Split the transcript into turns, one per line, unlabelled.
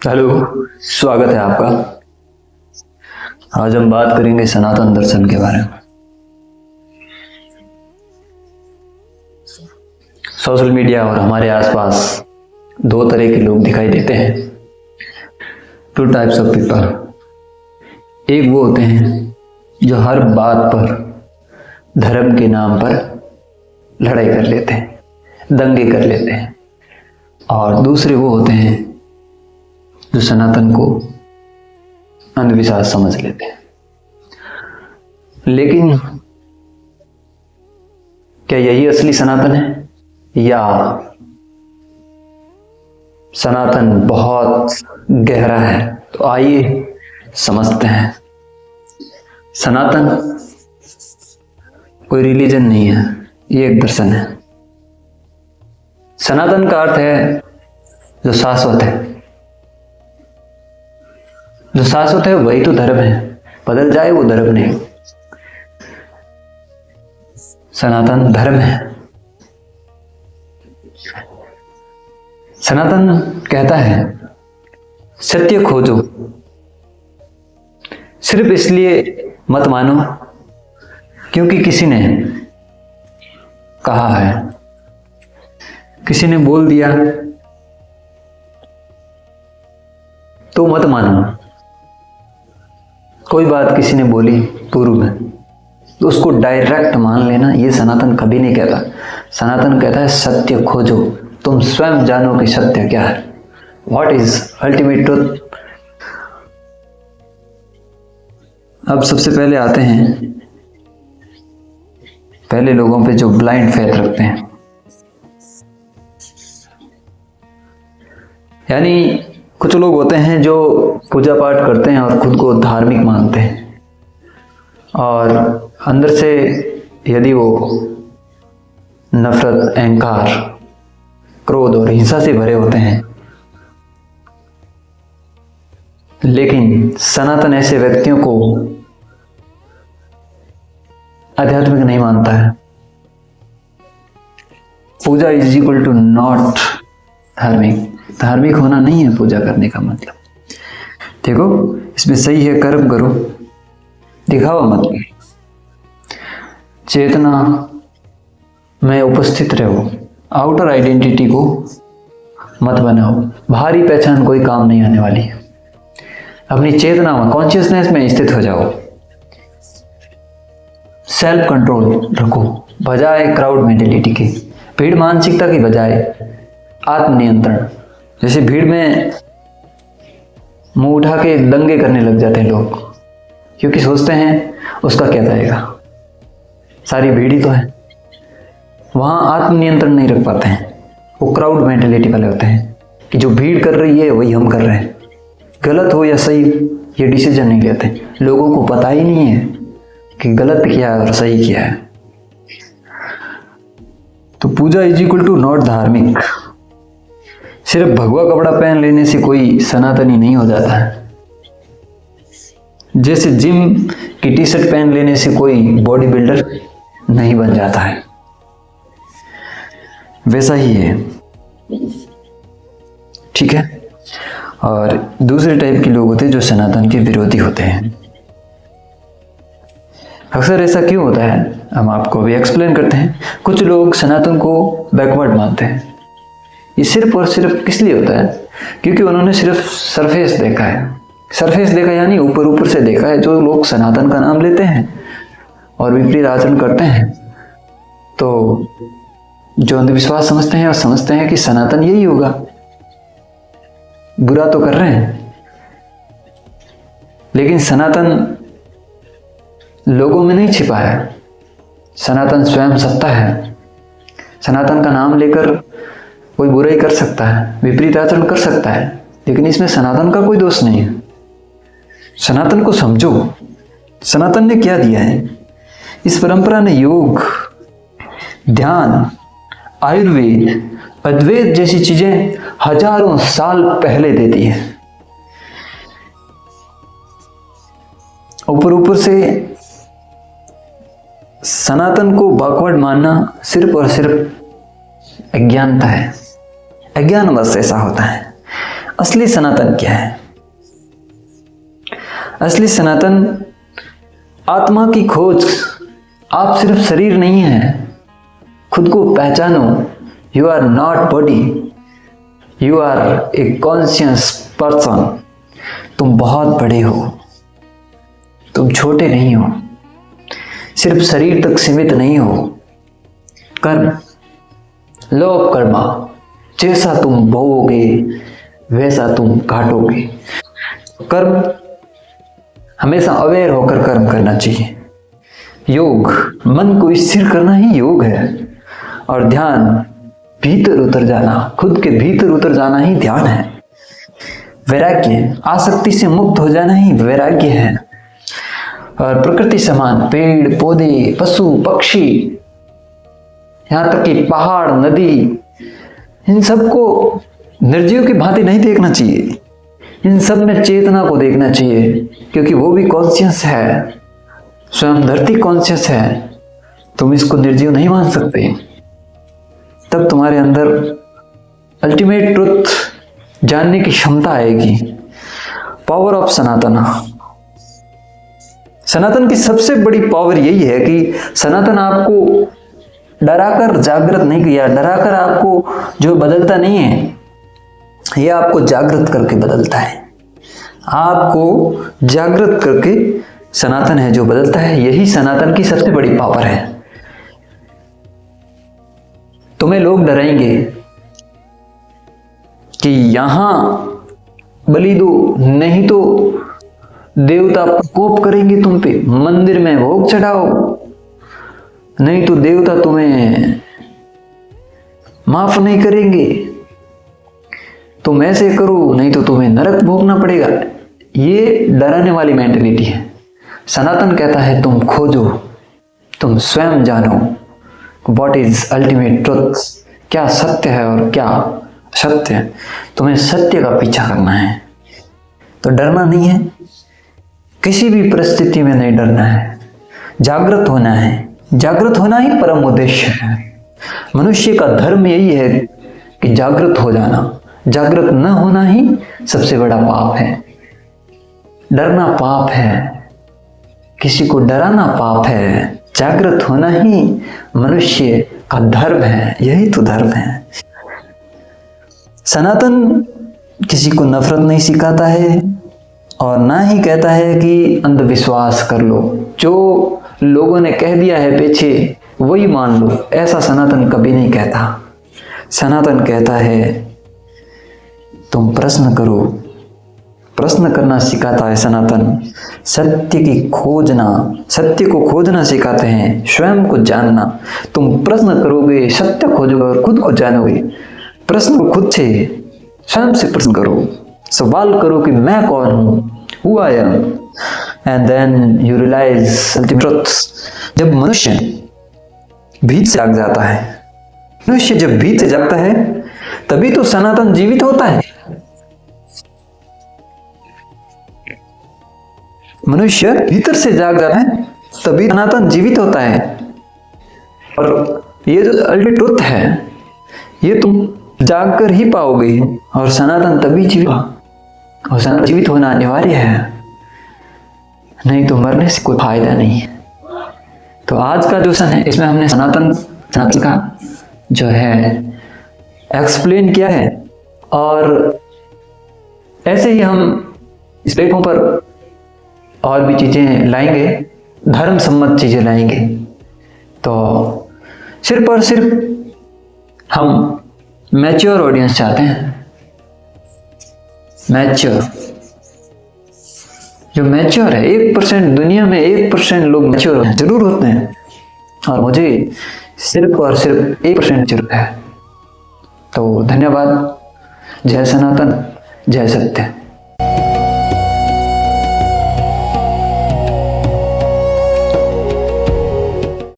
Hello, स्वागत है आपका। आज हम बात करेंगे सनातन दर्शन के बारे में। सोशल मीडिया और हमारे आसपास दो तरह के लोग दिखाई देते हैं। Two types of people. एक वो होते हैं जो हर बात पर धर्म के नाम पर लड़ाई कर लेते हैं, दंगे कर लेते हैं, और दूसरे वो होते हैं जो सनातन को अंधविश्वास समझ लेते हैं। लेकिन क्या यही असली सनातन है, या सनातन बहुत गहरा है? तो आइए समझते हैं। सनातन कोई रिलीजन नहीं है, ये एक दर्शन है। सनातन का अर्थ है जो शाश्वत है। जो शाश्वत है वही तो धर्म है, बदल जाए वो धर्म नहीं। सनातन धर्म है। सनातन कहता है सत्य खोजो, सिर्फ इसलिए मत मानो क्योंकि किसी ने कहा है, किसी ने बोल दिया तो मत मानो। कोई बात किसी ने बोली पूर्व में तो उसको डायरेक्ट मान लेना, ये सनातन कभी नहीं कहता। सनातन कहता है सत्य खोजो, तुम स्वयं जानो कि सत्य क्या है। What is ultimate truth. अब सबसे पहले आते हैं पहले लोगों पे जो ब्लाइंड फेथ रखते हैं, यानी कुछ लोग होते हैं जो पूजा पाठ करते हैं और खुद को धार्मिक मानते हैं, और अंदर से यदि वो नफरत, अहंकार, क्रोध और हिंसा से भरे होते हैं। लेकिन सनातन ऐसे व्यक्तियों को आध्यात्मिक नहीं मानता है। पूजा इज इक्वल टू नॉट धार्मिक। धार्मिक होना नहीं है पूजा करने का मतलब। देखो, इसमें सही है कर्म करो, दिखावा मत करो, चेतना में उपस्थित रहो, आउटर आइडेंटिटी को मत बनाओ। बाहरी पहचान कोई काम नहीं आने वाली है। अपनी चेतना में, कॉन्शियसनेस में स्थित हो जाओ। सेल्फ कंट्रोल रखो बजाय क्राउड मेंटेलिटी की, भीड़ मानसिकता की बजाय आत्मनियंत्रण। जैसे भीड़ में मुंह उठा के दंगे करने लग जाते हैं लोग, क्योंकि सोचते हैं उसका क्या जाएगा, सारी भीड़ ही तो है। वहां आत्मनियंत्रण नहीं रख पाते हैं। वो क्राउड मेंटेलिटी वाले होते हैं कि जो भीड़ कर रही है वही हम कर रहे हैं। गलत हो या सही ये डिसीजन नहीं लेते। लोगों को पता ही नहीं है कि गलत क्या है और सही क्या है। तो पूजा इज इक्वल टू नॉट धार्मिक। सिर्फ भगवा कपड़ा पहन लेने से कोई सनातनी नहीं हो जाता है। जैसे जिम की टी शर्ट पहन लेने से कोई बॉडी बिल्डर नहीं बन जाता है, वैसा ही है। ठीक है। और दूसरे टाइप के लोग होते हैं जो सनातन के विरोधी होते हैं। अक्सर ऐसा क्यों होता है हम आपको अभी एक्सप्लेन करते हैं। कुछ लोग सनातन को बैकवर्ड मानते हैं। ये सिर्फ और सिर्फ किस लिए होता है, क्योंकि उन्होंने सिर्फ सरफेस देखा है। सरफेस देखा यानी ऊपर ऊपर से देखा है। जो लोग सनातन का नाम लेते हैं और विपरीत आचरण करते हैं, तो जो अंधविश्वास समझते हैं और समझते हैं कि सनातन यही होगा, बुरा तो कर रहे हैं। लेकिन सनातन लोगों में नहीं छिपा है। सनातन स्वयं सत्ता है। सनातन का नाम लेकर कोई बुराई कर सकता है, विपरीत आचरण कर सकता है, लेकिन इसमें सनातन का कोई दोष नहीं है। सनातन को समझो, सनातन ने क्या दिया है। इस परंपरा ने योग, ध्यान, आयुर्वेद, अद्वैत जैसी चीजें हजारों साल पहले दे दी है। ऊपर ऊपर से सनातन को बैकवर्ड मानना सिर्फ और सिर्फ अज्ञानता है। अज्ञान बस ऐसा होता है। असली सनातन क्या है? असली सनातन आत्मा की खोज। आप सिर्फ शरीर नहीं है, खुद को पहचानो। You are not body, you are a conscious person. तुम बहुत बड़े हो, तुम छोटे नहीं हो, सिर्फ शरीर तक सीमित नहीं हो। कर्म, लॉ ऑफ कर्मा, जैसा तुम बोओगे वैसा तुम काटोगे। कर्म, हमेशा अवेयर होकर कर्म करना चाहिए। योग, मन को स्थिर करना ही योग है। और ध्यान, भीतर उतर जाना, खुद के भीतर उतर जाना ही ध्यान है। वैराग्य, आसक्ति से मुक्त हो जाना ही वैराग्य है। और प्रकृति समान पेड़ पौधे, पशु पक्षी, यहाँ तक कि पहाड़ नदी, इन सबको निर्जीव की भांति नहीं देखना चाहिए। इन सब में चेतना को देखना चाहिए, क्योंकि वो भी कॉन्शियस है। स्वयं धरती कॉन्शियस है, तुम इसको निर्जीव नहीं मान सकते। तब तुम्हारे अंदर अल्टीमेट ट्रुथ जानने की क्षमता आएगी। पावर ऑफ सनातन। सनातन की सबसे बड़ी पावर यही है कि सनातन आपको डराकर जागृत नहीं किया। डराकर आपको जो बदलता नहीं है, यह आपको जागृत करके बदलता है। आपको जागृत करके सनातन है जो बदलता है। यही सनातन की सबसे बड़ी पावर है। तुम्हें लोग डराएंगे कि यहां बलि दो, नहीं तो देवता प्रकोप करेंगे तुम पे, मंदिर में भोग चढ़ाओ, नहीं तो देवता तुम्हें माफ नहीं करेंगे, तुम ऐसे करो नहीं तो तुम्हें नरक भोगना पड़ेगा। ये डराने वाली मेंटेलिटी है। सनातन कहता है तुम खोजो, तुम स्वयं जानो व्हाट इज अल्टीमेट ट्रुथ, क्या सत्य है और क्या असत्य है। तुम्हें सत्य का पीछा करना है, तो डरना नहीं है, किसी भी परिस्थिति में नहीं डरना है। जागृत होना है, जागृत होना ही परम उद्देश्य है। मनुष्य का धर्म यही है कि जागृत हो जाना। जागृत न होना ही सबसे बड़ा पाप है। डरना पाप है, किसी को डराना पाप है। जागृत होना ही मनुष्य का धर्म है, यही तो धर्म है। सनातन किसी को नफरत नहीं सिखाता है और ना ही कहता है कि अंधविश्वास कर लो, जो लोगों ने कह दिया है पीछे वही मान लो। ऐसा सनातन कभी नहीं कहता। सनातन कहता है तुम प्रश्न करो, प्रश्न करना सिखाता है सनातन। सत्य की खोजना, सत्य को खोजना सिखाते हैं, स्वयं को जानना। तुम प्रश्न करोगे, सत्य खोजोगे और खुद को जानोगे। प्रश्न को खुद से, स्वयं से प्रश्न करो, सवाल करो कि मैं कौन हूं, who I am, and then you realize the truth. जब मनुष्य भीतर से जाग जाता है, मनुष्य जब भीतर से जागता है तभी तो सनातन जीवित होता है। मनुष्य भीतर से जाग जाता है तभी सनातन जीवित होता है। और ये जो अल्टीमेट ट्रुथ है, ये तुम जाग कर ही पाओगे। और सनातन तभी जीवित, और सनातन जीवित होना अनिवार्य है, नहीं तो मरने से कोई फायदा नहीं है। तो आज का जो सन है, इसमें हमने सनातन का जो है एक्सप्लेन किया है। और ऐसे ही हम इस प्लेटफॉर्म पर और भी चीज़ें लाएंगे, धर्म सम्मत चीज़ें लाएंगे। तो सिर्फ और सिर्फ हम मैच्योर ऑडियंस चाहते हैं। मैच्योर, जो मैच्योर है, 1% दुनिया में 1% लोग मैच्योर जरूर होते हैं, और मुझे सिर्फ और सिर्फ 1% जरूर है। तो धन्यवाद। जय सनातन, जय सत्य।